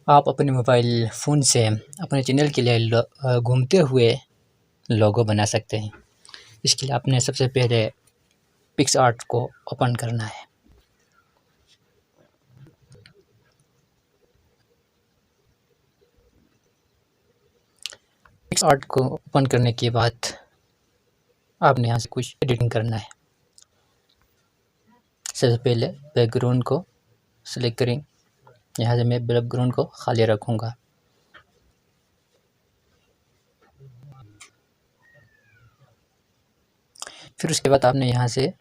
आप अपने mobile phone से अपने चैनल के लिए घूमते हुए लोगो बना सकते हैं। इसके लिए आपने सबसे पहले पिक्सआर्ट को ओपन करना है। पिक्सआर्ट को ओपन करने के बाद आपने यहाँ से कुछ एडिटिंग करना है। सबसे पहले बैकग्राउंड को सिलेक्ट करें। यहाँ से मैं बैकग्राउंड को खाली रखूँगा। फिर उसके बाद आपने यहाँ से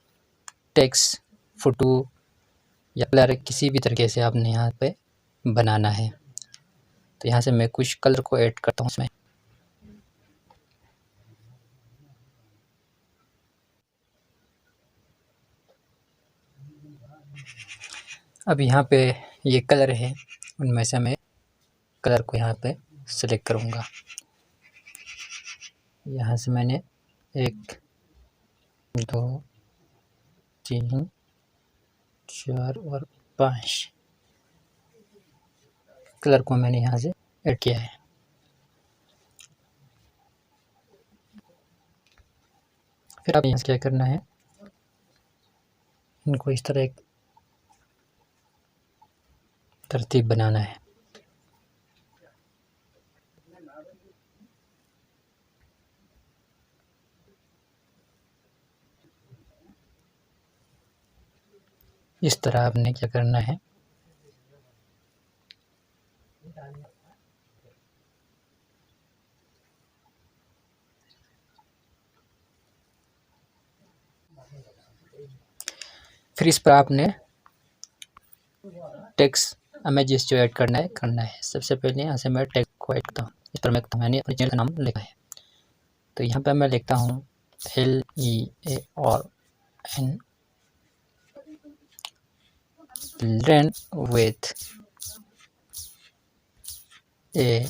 टेक्स्ट, फ़ोटो या कलर किसी भी तरीके से आपने यहाँ पे बनाना है। तो यहाँ से मैं कुछ कलर को ऐड करता हूँ इसमें। अब यहाँ पे ये कलर है, उनमें से मैं कलर को यहाँ पे सेलेक्ट करूँगा। यहाँ से मैंने 1 2 3 4 और 5 कलर को मैंने यहाँ से ऐड किया है। फिर आप यहाँ से क्या करना है, इनको इस तरह एक तरतीब बनाना है। इस तरह आपने क्या करना है, फिर इस पर आपने टेक्स्ट इमेजेस जो ऐड करना है। सबसे पहले यहाँ से मैं टेक्स्ट को ऐड करता हूँ। इस पर मैंने अपने चैनल का नाम लिखा है। तो यहाँ पर मैं लिखता हूँ LEARN लर्न विथ ARY।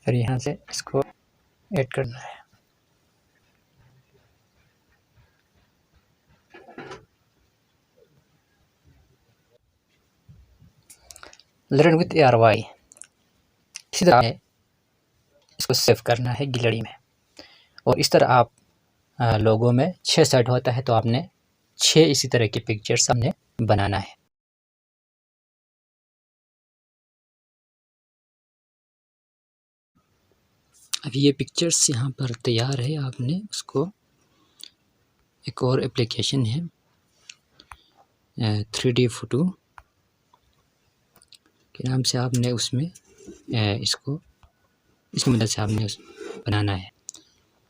फिर यहाँ से इसको ऐड करना है। Learn with ARY। इसी तरह इसको सेव करना है गैलरी में। और इस तरह आप लोगों में 6 साइड होता है, तो आपने 6 इसी तरह के पिक्चर्स हमने बनाना है। अब ये पिक्चर्स यहाँ पर तैयार है। आपने उसको एक और एप्लीकेशन है 3D फोटो के नाम से, आपने उसमें इसकी मदद से आपने बनाना है।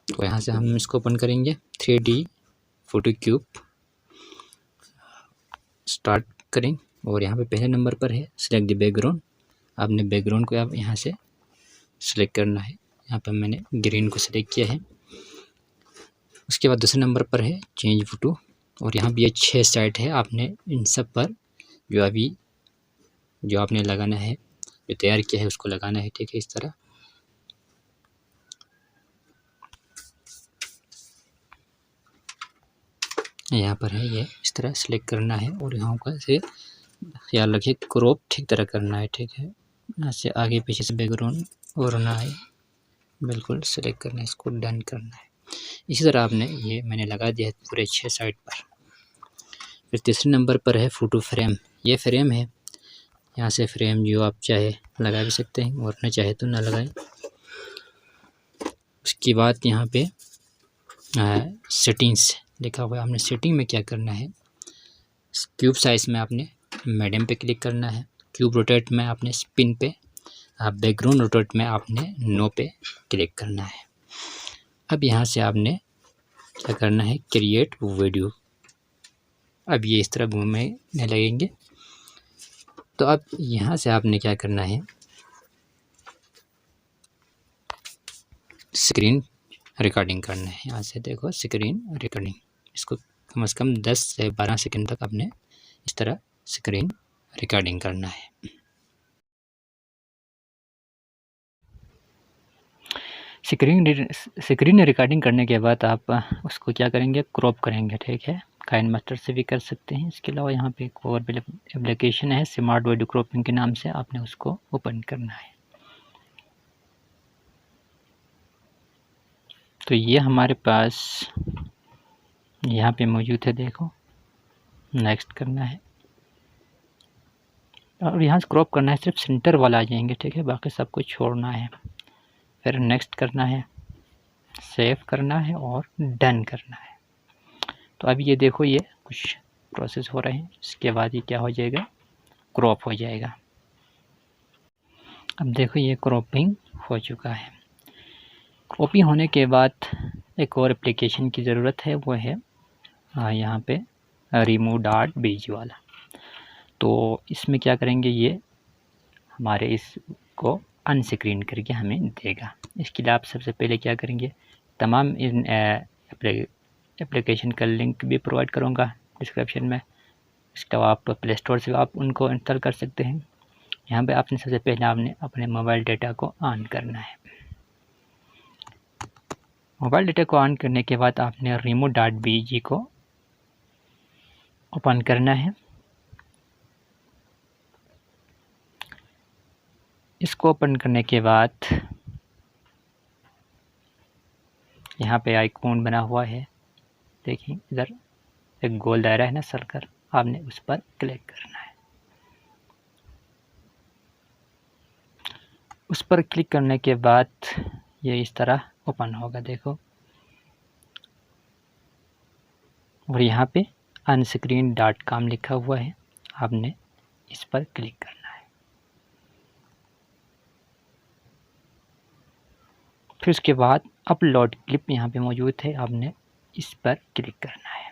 तो यहाँ से हम इसको ओपन करेंगे। 3D फोटो क्यूब स्टार्ट करें और यहाँ पे पहले नंबर पर है सिलेक्ट द बैकग्राउंड। आपने बैकग्राउंड को आप यहाँ से सिलेक्ट करना है। यहाँ पर मैंने ग्रीन को सिलेक्ट किया है। उसके बाद दूसरे नंबर पर है चेंज फोटो और यहाँ भी ये 6 साइड है। आपने इन सब पर जो आपने लगाना है, जो तैयार किया है उसको लगाना है। ठीक है, इस तरह यहाँ पर है, ये इस तरह सेलेक्ट करना है और यहाँ का से ख्याल रखिए क्रॉप ठीक तरह करना है। ठीक है, यहाँ से आगे पीछे से बैकग्राउंड और ना है, बिल्कुल सेलेक्ट करना है, इसको डन करना है। इसी तरह आपने ये मैंने लगा दिया है पूरे 6 साइड पर। फिर तीसरे नंबर पर है फ़ोटो फ्रेम। ये फ्रेम है, यहाँ से फ्रेम जो आप चाहे लगा भी सकते हैं और न चाहे तो ना लगाएं। उसके बाद यहाँ पे सेटिंग्स लिखा हुआ है। आपने सेटिंग में क्या करना है, क्यूब साइज़ में आपने मीडियम पे क्लिक करना है। क्यूब रोटेट में आपने स्पिन पे, बैकग्राउंड रोटेट में आपने नो पे क्लिक करना है। अब यहाँ से आपने क्या करना है, क्रिएट वीडियो। अब ये इस तरह घूमने लगेंगे। तो अब यहाँ से आपने क्या करना है, स्क्रीन रिकॉर्डिंग करना है। यहाँ से देखो स्क्रीन रिकॉर्डिंग, इसको कम से कम 10 से 12 सेकंड तक आपने इस तरह स्क्रीन रिकॉर्डिंग करना है। स्क्रीन रिकॉर्डिंग करने के बाद आप उसको क्या करेंगे, क्रॉप करेंगे, ठीक है। काइन मास्टर से भी कर सकते हैं। इसके अलावा यहाँ पे एक और एप्लीकेशन है स्मार्ट वीडियो क्रॉपिंग के नाम से, आपने उसको ओपन करना है। तो ये हमारे पास यहाँ पे मौजूद है, देखो। नेक्स्ट करना है और यहाँ से क्रॉप करना है, सिर्फ सेंटर वाला आ जाएंगे, ठीक है, बाकी सब कुछ छोड़ना है। फिर नेक्स्ट करना है, सेव करना है और डन करना है। तो अब ये देखो ये कुछ प्रोसेस हो रहे हैं, इसके बाद ये क्या हो जाएगा, क्रॉप हो जाएगा। अब देखो ये क्रॉपिंग हो चुका है। क्रॉपिंग होने के बाद एक और एप्लीकेशन की ज़रूरत है, वो है यहाँ पे remove.bg वाला। तो इसमें क्या करेंगे, ये हमारे इसको अनस्क्रीन करके हमें देगा। इसके लिए आप सबसे पहले क्या करेंगे, तमाम इन एप्लीकेशन का लिंक भी प्रोवाइड करूँगा डिस्क्रिप्शन में। इसके अलावा आप प्ले स्टोर से आप उनको इंस्टॉल कर सकते हैं। यहाँ पे आपने सबसे पहले आपने अपने मोबाइल डेटा को ऑन करना है। मोबाइल डेटा को ऑन करने के बाद आपने remove.bg को ओपन करना है। इसको ओपन करने के बाद यहाँ पे आइकॉन बना हुआ है, देखिए इधर एक गोल दायरा है ना सर्कल, आपने उस पर क्लिक करना है। उस पर क्लिक करने के बाद ये इस तरह ओपन होगा, देखो। और यहाँ पे unscreen.com लिखा हुआ है, आपने इस पर क्लिक करना है। फिर उसके बाद अपलोड क्लिप यहाँ पे मौजूद है, आपने इस पर क्लिक करना है।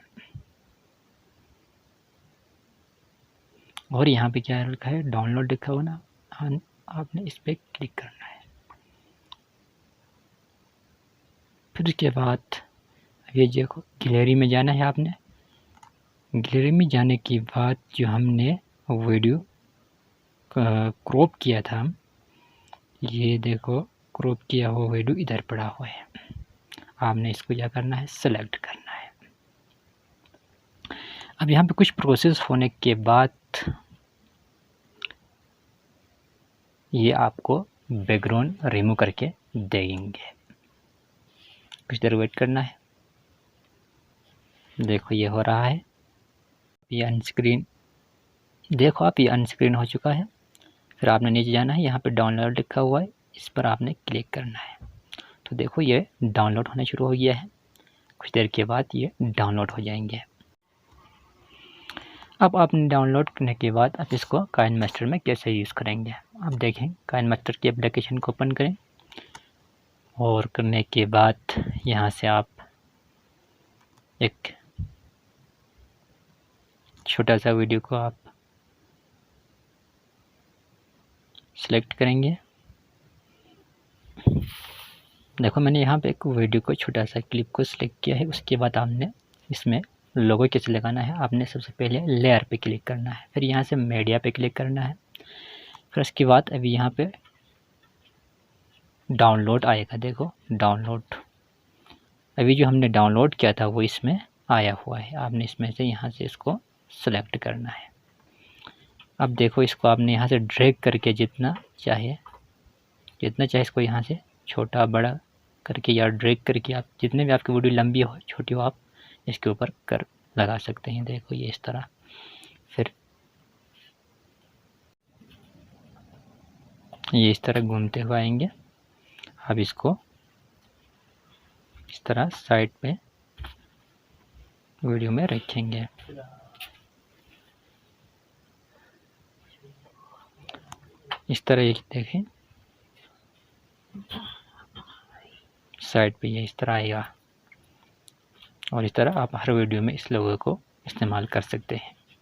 और यहाँ पे क्या लिखा है, डाउनलोड लिखा हुआ ना, आपने इस पर क्लिक करना है। फिर उसके बाद ये देखो गैलरी में जाना है आपने। गैलरी में जाने के बाद जो हमने वीडियो क्रॉप किया था, ये देखो क्रॉप किया हुआ वीडियो इधर पड़ा हुआ है, आपने इसको क्या करना है, सेलेक्ट करना है। अब यहाँ पे कुछ प्रोसेस होने के बाद ये आपको बैकग्राउंड रिमूव करके देंगे। कुछ देर वेट करना है। देखो ये हो रहा है, ये अनस्क्रीन, देखो आप ये अनस्क्रीन हो चुका है। फिर आपने नीचे जाना है, यहाँ पे डाउनलोड लिखा हुआ है, इस पर आपने क्लिक करना है। तो देखो ये डाउनलोड होना शुरू हो गया है। कुछ देर के बाद ये डाउनलोड हो जाएंगे। अब आपने डाउनलोड करने के बाद आप इसको काइन मास्टर में कैसे यूज़ करेंगे, आप देखें। काइन मास्टर की एप्लीकेशन को ओपन करें और करने के बाद यहाँ से आप एक छोटा सा वीडियो को आप सिलेक्ट करेंगे। देखो मैंने यहाँ पे एक वीडियो को छोटा सा क्लिप को सिलेक्ट किया है। उसके बाद आपने इसमें लोगो कैसे लगाना है, आपने सबसे पहले लेयर पे क्लिक करना है, फिर यहाँ से मीडिया पे क्लिक करना है। फिर उसके बाद अभी यहाँ पे डाउनलोड आएगा, देखो डाउनलोड, अभी जो हमने डाउनलोड किया था वो इसमें आया हुआ है। आपने इसमें से यहाँ से इसको सेलेक्ट करना है। अब देखो इसको आपने यहाँ से ड्रैग करके जितना चाहे इसको यहाँ से छोटा बड़ा करके या ड्रैग करके आप जितने भी आपकी वीडियो लंबी हो छोटी हो आप इसके ऊपर कर लगा सकते हैं। देखो ये इस तरह, फिर ये इस तरह घूमते हुए आएंगे। अब इसको इस तरह साइड पे वीडियो में रखेंगे। इस तरह ये देखें साइड पे ये इस तरह आएगा और इस तरह आप हर वीडियो में इस लोगो को इस्तेमाल कर सकते हैं।